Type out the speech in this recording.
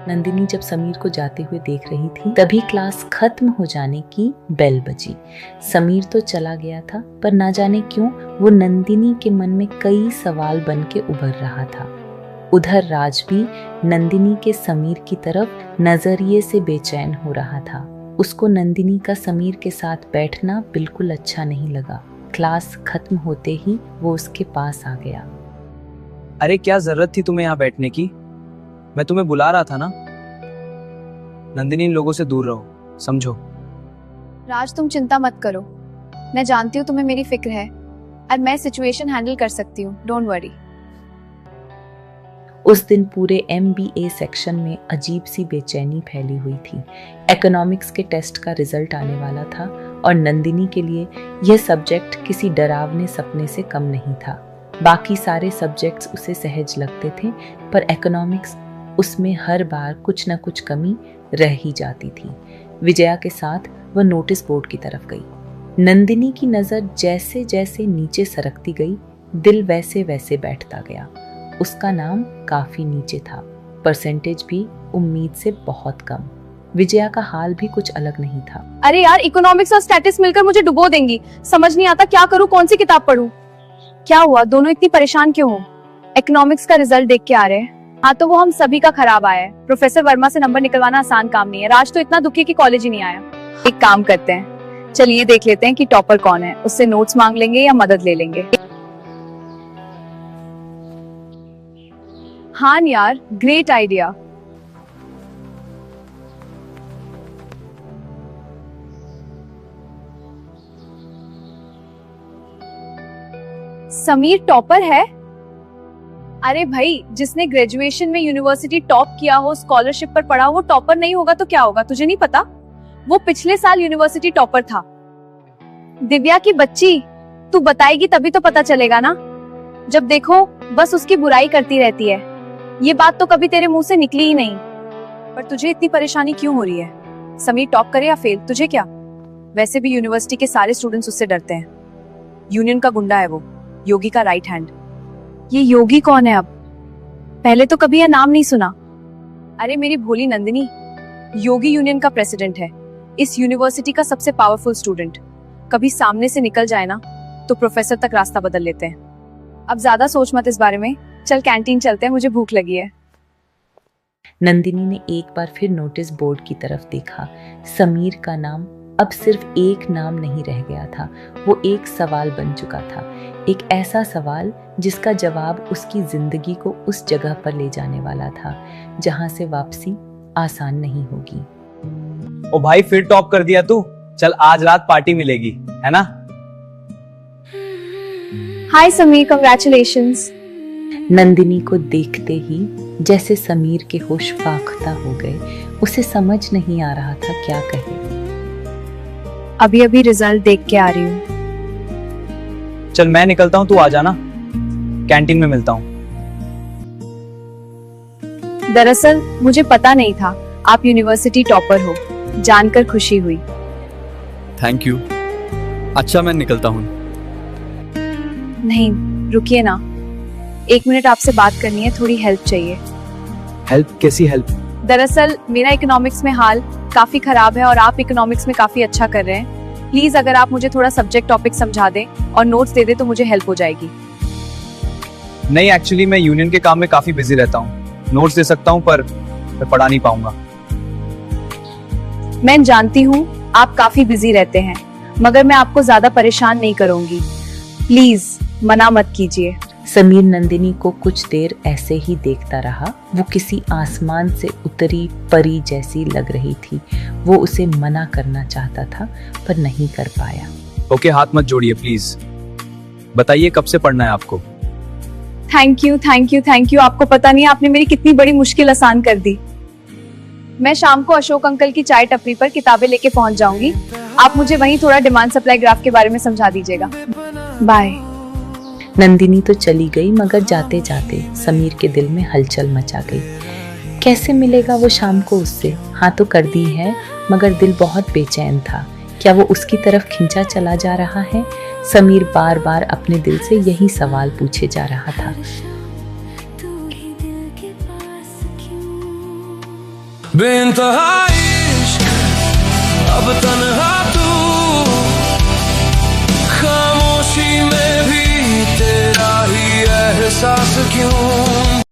नंदिनी जब समीर को जाते हुए देख रही थी तभी क्लास खत्म हो जाने की बेल बजी। समीर तो चला गया था पर ना जाने क्यों वो नंदिनी के मन में कई सवाल बन के उभर रहा था। उधर राज भी नंदिनी के समीर की तरफ नजरिए से बेचैन हो रहा था। उसको नंदिनी का समीर के साथ बैठना बिल्कुल अच्छा नहीं लगा। क्लास खत्म होते ही वो उसके पास आ गया। अरे क्या जरूरत थी तुम्हें यहाँ बैठने की? मैं तुम्हें बुला रहा था ना। नंदिनी, इन लोगों से दूर रहो, समझो। राज तुम चिंता मत करो, मैं जानती हूँ तुम्हें मेरी फिक्र है और मैं सिचुएशन हैंडल कर सकती हूँ, डोंट वरी। उस दिन पूरे MBA सेक्शन में अजीब सी बेचैनी फैली हुई थी। इकोनॉमिक्स के टेस्ट का रिजल्ट आने वाला था और नंदिनी के लिए यह सब्जेक्ट किसी डरावने सपने से कम नहीं था। बाकी सारे सब्जेक्ट्स उसे सहज लगते थे पर इकोनॉमिक्स उसमें हर बार कुछ न कुछ कमी रह ही जाती थी। विजया के साथ वह नोटिस बोर्ड की तरफ गई। नंदिनी की नजर जैसे जैसे नीचे सरकती गई, दिल वैसे वैसे बैठता गया। उसका नाम काफी नीचे था, परसेंटेज भी उम्मीद से बहुत कम। विजया का हाल भी कुछ अलग नहीं था। अरे यार, इकोनॉमिक्स और स्टैटिस मिलकर मुझे डुबो देंगी, समझ नहीं आता क्या करूँ, कौन सी किताब पढूं। क्या हुआ, दोनों इतनी परेशान क्यों हो? इकोनॉमिक्स का रिजल्ट देख के आ रहे हैं। हाँ तो वो हम सभी का खराब आया है। प्रोफेसर वर्मा से नंबर निकलवाना आसान काम नहीं है। राज तो इतना दुखी कि कॉलेज ही नहीं आया। एक काम करते हैं, चलिए देख लेते हैं कि टॉपर कौन है, उससे नोट्स मांग लेंगे या मदद ले लेंगे। हाँ यार, ग्रेट आइडिया। समीर टॉपर है? अरे भाई, जिसने ग्रेजुएशन में यूनिवर्सिटी टॉप किया हो, स्कॉलरशिप पर पढ़ा हो, वो टॉपर नहीं होगा तो क्या होगा? तुझे नहीं पता? वो पिछले साल यूनिवर्सिटी टॉपर था। दिव्या की बच्ची, तू बताएगी तभी तो पता चलेगा ना। जब देखो बस उसकी बुराई करती रहती है। ये बात तो कभी तेरे मुंह से निकली ही नहीं। पर तुझे इतनी परेशानी क्यों हो रही है? समीर टॉप करे या फेल, तुझे क्या? वैसे भी यूनिवर्सिटी के सारे स्टूडेंट्स उससे डरते हैं। यूनियन का गुंडा है वो, योगी का राइट हैंड। ये योगी कौन है अब? पहले तो कभी यह नाम नहीं सुना। अरे मेरी भोली नंदिनी, योगी यूनियन का प्रेसिडेंट है, इस यूनिवर्सिटी का सबसे पावरफुल स्टूडेंट। कभी सामने से निकल जाए ना तो प्रोफेसर तक रास्ता बदल लेते हैं। अब ज्यादा सोच मत इस बारे में, चल कैंटीन चलते हैं, मुझे भूख लगी है। नंदिनी ने एक बार फिर नोटिस बोर्ड की तरफ देखा। समीर का नाम अब सिर्फ एक नाम नहीं रह गया था, वो एक सवाल बन चुका था। एक ऐसा सवाल जिसका जवाब उसकी जिंदगी को उस जगह पर ले जाने वाला था जहां से वापसी आसान नहीं होगी। ओ भाई, फिर टॉप कर दिया तू। चल आज रात पार्टी मिलेगी, है ना? हाय समीर, कांग्रेचुलेशंस। नंदिनी को देखते ही जैसे समीर के होश फाख्ता हो गए। उसे समझ नहीं आ रहा था क्या कहे। अभी अभी रिजल्ट देख के आ रही हूँ। चल मैं निकलता हूँ, तू आ जाना, कैंटीन में मिलता हूँ। दरअसल मुझे पता नहीं था आप यूनिवर्सिटी टॉपर हो, जानकर खुशी हुई। Thank you. अच्छा मैं निकलता हूँ। नहीं रुकिए ना, 1 मिनट आपसे बात करनी है, थोड़ी हेल्प चाहिए। हेल्प? कैसी हेल्प? दरअसल मेरा इकोनॉमिक्स में हाल काफी खराब है और आप इकोनॉमिक्स में काफी अच्छा कर रहे हैं। प्लीज अगर आप मुझे थोड़ा सब्जेक्ट टॉपिक समझा दें और नोट्स दे दें तो मुझे हेल्प हो जाएगी। नहीं, एक्चुअली मैं यूनियन के काम में काफी बिजी रहता हूँ। नोट्स दे सकता हूँ पर मैं पढ़ा नहीं पाऊंगा। मैं जानती हूँ आप काफी बिजी रहते हैं, मगर मैं आपको ज्यादा परेशान नहीं करूंगी। प्लीज मना मत कीजिए। समीर नंदिनी को कुछ देर ऐसे ही देखता रहा। वो किसी आसमान से उतरी परी जैसी लग रही थी। वो उसे मना करना चाहता था पर नहीं कर पाया। ओके, हाथ मत जोड़िए प्लीज। बताइए कब से पढ़ना है आपको? Thank you thank you thank you. आपको पता नहीं आपने मेरी कितनी बड़ी मुश्किल आसान कर दी। मैं शाम को अशोक अंकल की चाय टपरी पर किताबें लेके पहुंच जाऊंगी। आप मुझे वहीं थोड़ा डिमांड सप्लाई ग्राफ के बारे में समझा दीजिएगा। बाय। नंदिनी तो चली गई मगर जाते जाते समीर के दिल में हलचल मचा गई। कैसे मिलेगा वो शाम को उससे? हाँ तो कर दी है मगर दिल बहुत बेचैन था। क्या वो उसकी तरफ खींचा चला जा रहा है? समीर बार बार अपने दिल से यही सवाल पूछे जा रहा था। बेइंतहा इश्क अब तन्हा तू, खामोशी में भी तेरा ही एहसास क्यों।